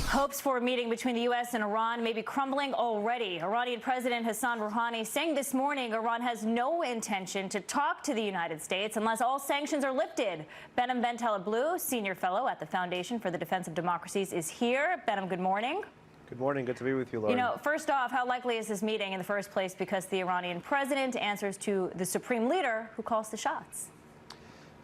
Hopes for a meeting between the U.S. and Iran may be crumbling already. Iranian President Hassan Rouhani saying this morning Iran has no intention to talk to the United States unless all sanctions are lifted. Behnam Ben Taleblu, senior fellow at the Foundation for the Defense of Democracies, is here. Behnam, good morning. Good morning. Good to be with you, Lauren. You know, first off, how likely is this meeting in the first place because the Iranian president answers to the supreme leader who calls the shots?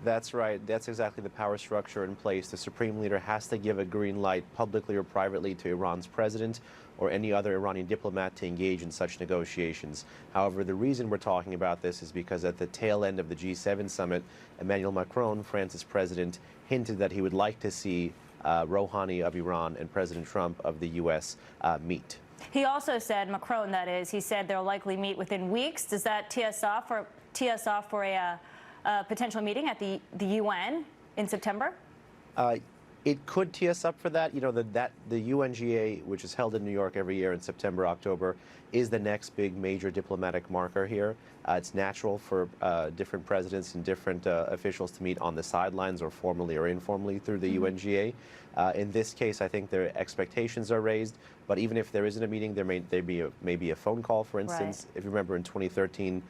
That's right. That's exactly the power structure in place. The supreme leader has to give a green light publicly or privately to Iran's president or any other Iranian diplomat to engage in such negotiations. However, the reason we're talking about this is because at the tail end of the G7 summit, Emmanuel Macron, France's president, hinted that he would like to see Rouhani of Iran and President Trump of the U.S. Meet. He also said, Macron that is, he said they'll likely meet within weeks. Does that tee us off for a potential meeting at the UN in September? It could tee us up for that. You know, the UNGA, which is held in New York every year in September, October, is the next big major diplomatic marker here. It's natural for different presidents and different officials to meet on the sidelines or formally or informally through the UNGA. In this case, I think their expectations are raised, but even if there isn't a meeting, there may be a phone call, for instance. Right. If you remember in 2013,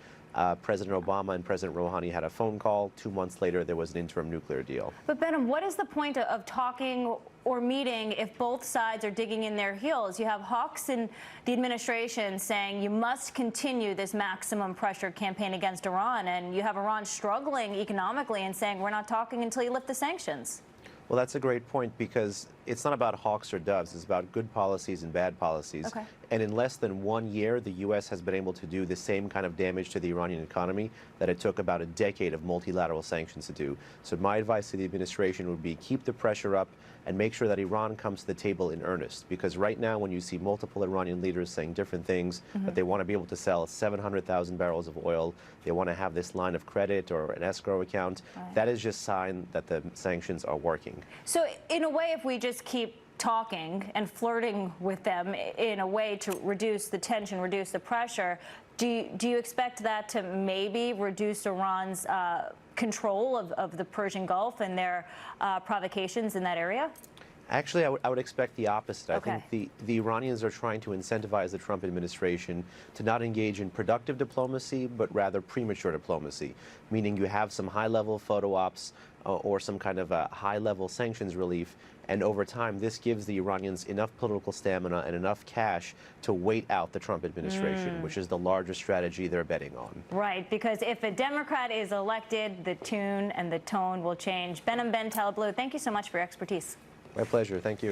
President Obama and President Rouhani had a phone call. 2 months later, there was an interim nuclear deal. But Behnam, what is the point of talking or meeting if both sides are digging in their heels? You have hawks in the administration saying you must continue this maximum pressure campaign against Iran, and you have Iran struggling economically and saying we're not talking until you lift the sanctions. Well, that's a great point because it's not about hawks or doves. It's about good policies and bad policies. Okay. And in less than 1 year, the U.S. has been able to do the same kind of damage to the Iranian economy that it took about a decade of multilateral sanctions to do. So my advice to the administration would be keep the pressure up and make sure that Iran comes to the table in earnest. Because right now, when you see multiple Iranian leaders saying different things, that they want to be able to sell 700,000 barrels of oil, they want to have this line of credit or an escrow account, that is just a sign that the sanctions are working. So in a way, if we just keep talking and flirting with them in a way to reduce the tension, reduce the pressure, do you expect that to maybe reduce Iran's control of the Persian Gulf and their provocations in that area? Actually, I would expect the opposite. Okay. I think the Iranians are trying to incentivize the Trump administration to not engage in productive diplomacy, but rather premature diplomacy, meaning you have some high-level photo ops or some kind of a high-level sanctions relief, and over time, this gives the Iranians enough political stamina and enough cash to wait out the Trump administration, which is the larger strategy they're betting on. Right, because if a Democrat is elected, the tune and the tone will change. Behnam Ben Taleblu, thank you so much for your expertise. My pleasure. Thank you.